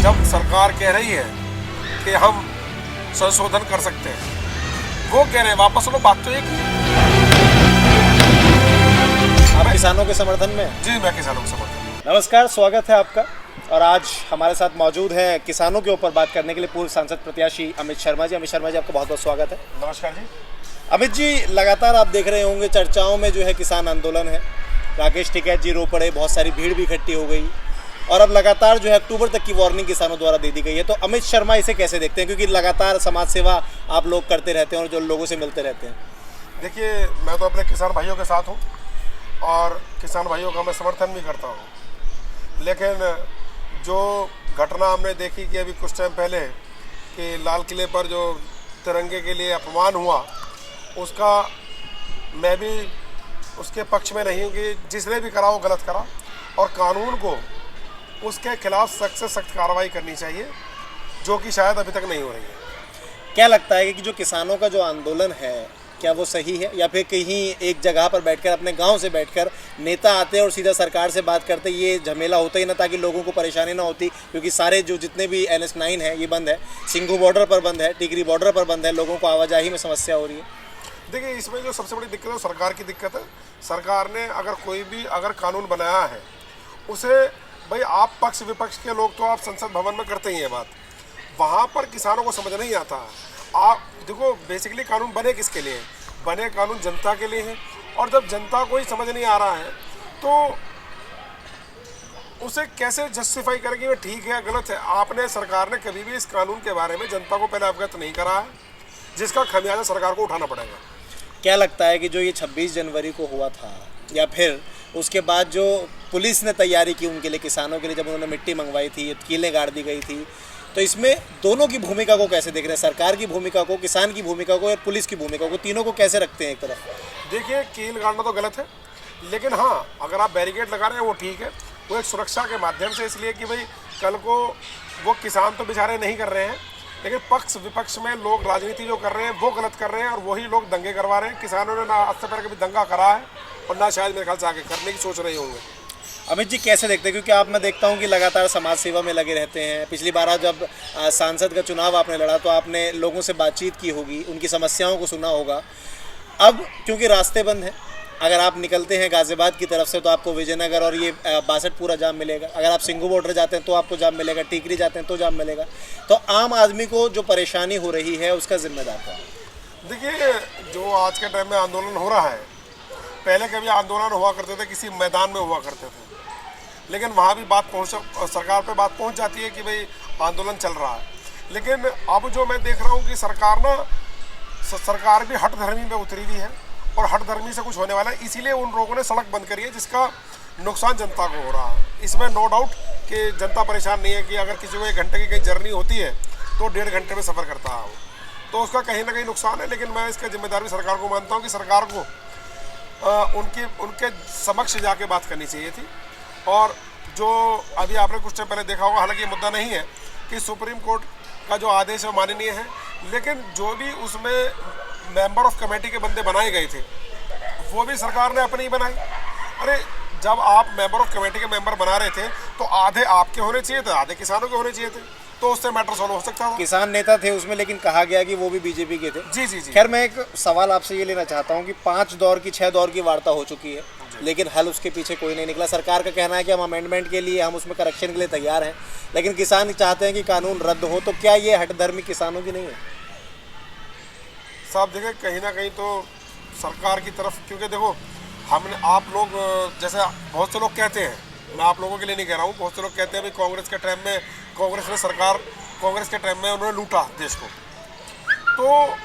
जब सरकार कह रही है कि हम संशोधन कर सकते हैं, वो कह रहे हैं वापस लो, बात तो एक ही है। आप किसानों के समर्थन में? जी, मैं किसानों के समर्थन। नमस्कार, स्वागत है आपका। और आज हमारे साथ मौजूद हैं किसानों के ऊपर बात करने के लिए पूर्व सांसद प्रत्याशी अमित शर्मा जी। अमित शर्मा जी, आपका बहुत बहुत स्वागत है। नमस्कार जी। अमित जी, लगातार आप देख रहे होंगे चर्चाओं में जो है किसान आंदोलन है। राकेश टिकैत जी रो पड़े, बहुत सारी भीड़ भी इकट्ठी हो गई और अब लगातार जो है अक्टूबर तक की वार्निंग किसानों द्वारा दे दी गई है। तो अमित शर्मा इसे कैसे देखते हैं, क्योंकि लगातार समाज सेवा आप लोग करते रहते हैं और जो लोगों से मिलते रहते हैं? देखिए, मैं तो अपने किसान भाइयों के साथ हूँ और किसान भाइयों का मैं समर्थन भी करता हूँ, लेकिन जो घटना हमने देखी कि अभी कुछ टाइम पहले कि लाल किले पर जो तिरंगे के लिए अपमान हुआ, उसका मैं भी उसके पक्ष में नहीं हूँ कि जिसने भी करा वो गलत करा, और कानून को उसके खिलाफ सख्त से सख्त कार्रवाई करनी चाहिए, जो कि शायद अभी तक नहीं हो रही है। क्या लगता है कि जो किसानों का जो आंदोलन है, क्या वो सही है, या फिर कहीं एक जगह पर बैठकर अपने गांव से बैठकर नेता आते और सीधा सरकार से बात करते, ये झमेला होता ही ना, ताकि लोगों को परेशानी ना होती? क्योंकि सारे जो जितने भी NH9 है ये बंद है, सिंघू बॉर्डर पर बंद है, टिकरी बॉर्डर पर बंद है, लोगों को आवाजाही में समस्या हो रही है। देखिए, इसमें जो सबसे बड़ी दिक्कत है सरकार की दिक्कत है। सरकार ने अगर कानून बनाया है, उसे भाई आप पक्ष विपक्ष के लोग तो आप संसद भवन में करते ही हैं बात, वहाँ पर किसानों को समझ नहीं आता। आप देखो, बेसिकली कानून बने किसके लिए? बने कानून जनता के लिए हैं, और जब जनता को ही समझ नहीं आ रहा है तो उसे कैसे जस्टिफाई करेंगे वो ठीक है गलत है? आपने, सरकार ने कभी भी इस कानून के बारे में जनता को पहले अवगत नहीं करा है, जिसका खमियाजा सरकार को उठाना पड़ेगा। क्या लगता है कि जो ये 26 जनवरी को हुआ था, या फिर उसके बाद जो पुलिस ने तैयारी की उनके लिए, किसानों के लिए, जब उन्होंने मिट्टी मंगवाई थी, कीलें गाड़ दी गई थी, तो इसमें दोनों की भूमिका को कैसे देख रहे हैं? सरकार की भूमिका को, किसान की भूमिका को और पुलिस की भूमिका को, तीनों को कैसे रखते हैं एक तरफ? देखिए, कील गाड़ना तो गलत है, लेकिन हाँ, अगर आप बैरिकेड लगा रहे हैं वो ठीक है, वो एक सुरक्षा के माध्यम से, इसलिए कि भाई कल को वो किसान तो बेचारे नहीं कर रहे हैं, लेकिन पक्ष विपक्ष में लोग राजनीति जो कर रहे हैं वो गलत कर रहे हैं, और वही लोग दंगे करवा रहे हैं। किसानों ने ना आज से पहले कभी दंगा करा है और ना शायद मेरे ख्याल से आगे करने की सोच रहे होंगे। अमित जी, कैसे देखते हैं, क्योंकि आप, मैं देखता हूं कि लगातार समाज सेवा में लगे रहते हैं। पिछली बार जब सांसद का चुनाव आपने लड़ा तो आपने लोगों से बातचीत की होगी, उनकी समस्याओं को सुना होगा। अब क्योंकि रास्ते बंद हैं, अगर आप निकलते हैं गाजियाबाद की तरफ से तो आपको विजयनगर और ये 62 पूरा जाम मिलेगा। अगर आप सिंघू बॉर्डर जाते हैं तो आपको जाम मिलेगा, टीकरी जाते हैं तो जाम मिलेगा। तो आम आदमी को जो परेशानी हो रही है उसका जिम्मेदार कौन? देखिए, जो आज के टाइम में आंदोलन हो रहा है, पहले कभी आंदोलन हुआ करते थे किसी मैदान में हुआ करते थे, लेकिन वहाँ भी बात सरकार पे बात पहुँच जाती है कि भाई आंदोलन चल रहा है। लेकिन अब जो मैं देख रहा हूँ कि सरकार भी हठधर्मी में उतरी हुई है, और हठधर्मी से कुछ होने वाला है, इसीलिए उन लोगों ने सड़क बंद करी है, जिसका नुकसान जनता को हो रहा है। इसमें नो डाउट कि जनता परेशान नहीं है कि अगर किसी को 1 घंटे की कहीं जर्नी होती है तो 1.5 घंटे में सफ़र करता है वो, तो उसका कहीं ना कहीं नुकसान है। लेकिन मैं इसका जिम्मेदार भी सरकार को मानता हूँ कि सरकार को उनके समक्ष जाके बात करनी चाहिए थी। और जो अभी आपने कुछ टाइम पहले देखा होगा, हालांकि ये मुद्दा नहीं है कि सुप्रीम कोर्ट का जो आदेश है माननीय है, लेकिन जो भी उसमें मेंबर ऑफ कमेटी के बंदे बनाए गए थे वो भी सरकार ने अपनी ही बनाई। अरे, जब आप मेंबर ऑफ कमेटी के मेंबर बना रहे थे तो आधे आपके होने चाहिए थे, आधे किसानों के होने चाहिए थे, तो उससे मैटर सॉल्व हो सकता था। किसान नेता थे उसमें, लेकिन कहा गया कि वो भी बीजेपी के थे। जी जी जी। खैर, मैं एक सवाल आपसे ये लेना चाहता हूँ कि 6 दौर की वार्ता हो चुकी है, लेकिन हल उसके पीछे कोई नहीं निकला। सरकार का कहना है कि हम अमेंडमेंट के लिए, हम उसमें करेक्शन के लिए तैयार हैं, लेकिन किसान चाहते हैं कि कानून रद्द हो। तो क्या ये हठधर्मी किसानों की नहीं है? साहब देखिए, कहीं ना कहीं तो सरकार की तरफ, क्योंकि देखो, हमने, आप लोग जैसे बहुत से लोग कहते हैं, मैं आप लोगों के लिए नहीं कह रहा हूँ, बहुत से लोग कहते हैं भाई कांग्रेस के टाइम में कांग्रेस के टाइम में उन्होंने लूटा देश को, तो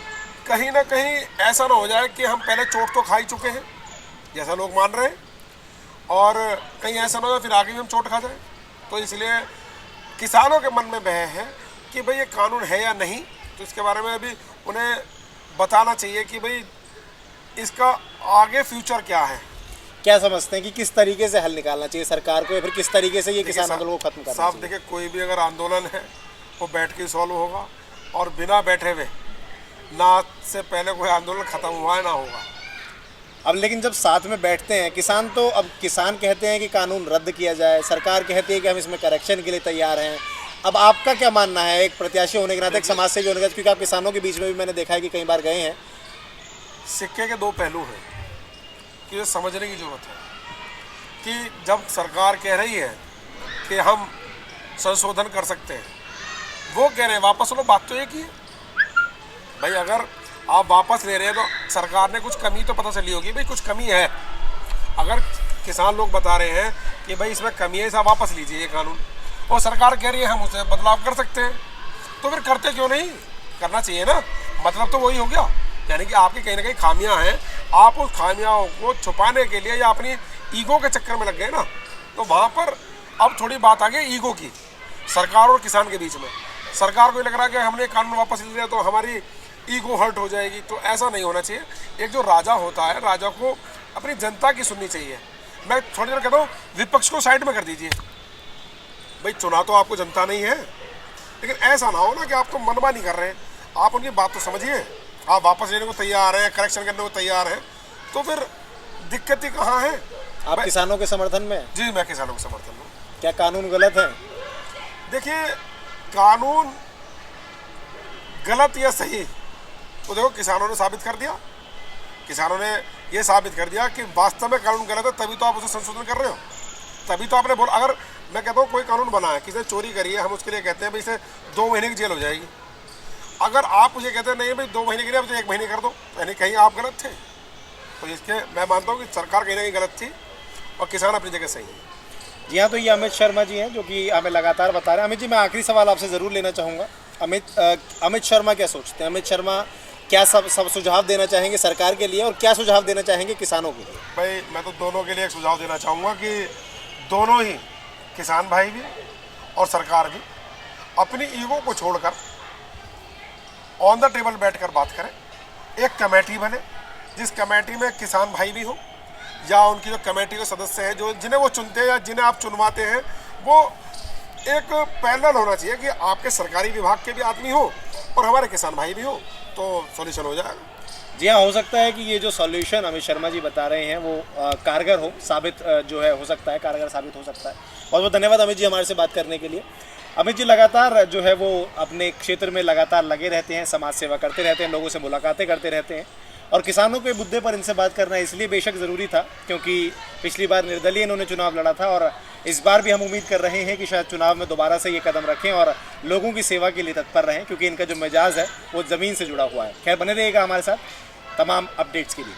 कहीं ना कहीं ऐसा ना हो जाए कि हम पहले चोट तो खा ही चुके हैं जैसा लोग मान रहे हैं, और कहीं ऐसा ना हो फिर आगे भी हम चोट खा जाए। तो इसलिए किसानों के मन में बह है कि भाई ये कानून है या नहीं, तो इसके बारे में अभी उन्हें बताना चाहिए कि भाई इसका आगे फ्यूचर क्या है। क्या समझते हैं कि किस तरीके से हल निकालना चाहिए सरकार को, या फिर किस तरीके से ये किसान आंदोलन को खत्म करना चाहिए? साहब देखिए, कोई भी अगर आंदोलन है वो बैठ के सॉल्व होगा, और बिना बैठे हुए ना से पहले कोई आंदोलन खत्म हुआ है ना होगा। अब लेकिन जब साथ में बैठते हैं किसान, तो अब किसान कहते हैं कि कानून रद्द किया जाए, सरकार कहती है कि हम इसमें करेक्शन के लिए तैयार हैं, अब आपका क्या मानना है एक प्रत्याशी होने के नाते, एक समाज सेवी होने के नाते, क्योंकि आप किसानों के बीच में भी मैंने देखा है कि कई बार गए हैं। सिक्के के दो पहलू हैं कि ये समझने की ज़रूरत है कि जब सरकार कह रही है कि हम संशोधन कर सकते हैं, वो कह रहे हैं वापस लो, बात तो एक ही है भाई। अगर आप वापस ले रहे हैं तो सरकार ने कुछ कमी तो पता चली होगी भाई, कुछ कमी है। अगर किसान लोग बता रहे हैं कि भाई इसमें कमी है, इसे वापस लीजिए ये कानून, और सरकार कह रही है हम उसे बदलाव कर सकते हैं, तो फिर करते क्यों नहीं? करना चाहिए ना, मतलब तो वही हो गया। यानी कि आपकी कहीं ना कहीं खामियां हैं, आप उस खामियां को छुपाने के लिए या अपनी ईगो के चक्कर में लग गए ना, तो वहाँ पर अब थोड़ी बात आ गई ईगो की, सरकार और किसान के बीच में। सरकार को ये लग रहा है कि हमने कानून वापस ले लिया तो हमारी ईगो हर्ट हो जाएगी, तो ऐसा नहीं होना चाहिए। एक जो राजा होता है, राजा को अपनी जनता की सुननी चाहिए। मैं थोड़ी देर कहता हूँ विपक्ष को साइड में कर दीजिए भाई, चुना तो आपको जनता नहीं है, लेकिन ऐसा ना हो ना कि आपको मनमानी कर रहे हैं। आप उनकी बात तो समझिए, आप वापस लेने को तैयार हैं, करेक्शन करने को तैयार हैं, तो फिर दिक्कत ही कहाँ है? आप किसानों के समर्थन में? जी, मैं किसानों के समर्थन हूँ। क्या कानून गलत है? देखिए, कानून गलत या सही तो देखो किसानों ने साबित कर दिया। किसानों ने ये साबित कर दिया कि वास्तव में कानून गलत है, तभी तो आप उसे संशोधन कर रहे हो। तभी तो आपने बोला, अगर मैं कहता हूँ कोई कानून बना है, किसी ने चोरी करी है, हम उसके लिए कहते हैं भाई इसे 2 महीने की जेल हो जाएगी। अगर आप मुझे कहते हैं नहीं भाई 2 महीने के लिए, अब तो 1 महीने कर दो, यानी कहीं आप गलत थे। तो इसके मैं मानता हूँ कि सरकार कहीं ना कहीं गलत थी और किसान अपनी जगह सही है। जी हाँ, तो ये अमित शर्मा जी हैं जो कि हमें लगातार बता रहे हैं। अमित जी, मैं आखिरी सवाल आपसे ज़रूर लेना चाहूँगा। अमित शर्मा क्या सोचते हैं? अमित शर्मा क्या सब सुझाव देना चाहेंगे सरकार के लिए, और क्या सुझाव देना चाहेंगे किसानों के लिए? भाई मैं तो दोनों के लिए एक सुझाव देना चाहूँगा कि दोनों ही, किसान भाई भी और सरकार भी, अपनी ईगो को छोड़कर ऑन द टेबल बैठकर बात करें। एक कमेटी बने, जिस कमेटी में किसान भाई भी हो, या उनकी जो कमेटी के सदस्य हैं जो जिन्हें वो चुनते हैं या जिन्हें आप चुनवाते हैं, वो एक पैनल होना चाहिए कि आपके सरकारी विभाग के भी आदमी हो और हमारे किसान भाई भी हो, तो सॉल्यूशन हो जाएगा। जी हाँ, हो सकता है कि ये जो सॉल्यूशन अमित शर्मा जी बता रहे हैं वो कारगर हो साबित जो है हो सकता है, कारगर साबित हो सकता है। बहुत बहुत धन्यवाद अमित जी हमारे से बात करने के लिए। अमित जी लगातार जो है वो अपने क्षेत्र में लगातार लगे रहते हैं, समाज सेवा करते रहते हैं, लोगों से मुलाकातें करते रहते हैं, और किसानों के मुद्दे पर इनसे बात करना इसलिए बेशक ज़रूरी था क्योंकि पिछली बार निर्दलीय इन्होंने चुनाव लड़ा था, और इस बार भी हम उम्मीद कर रहे हैं कि शायद चुनाव में दोबारा से ये कदम रखें और लोगों की सेवा के लिए तत्पर रहें, क्योंकि इनका जो मिजाज है वो ज़मीन से जुड़ा हुआ है। खैर, बने रहिएगा हमारे साथ तमाम अपडेट्स के लिए।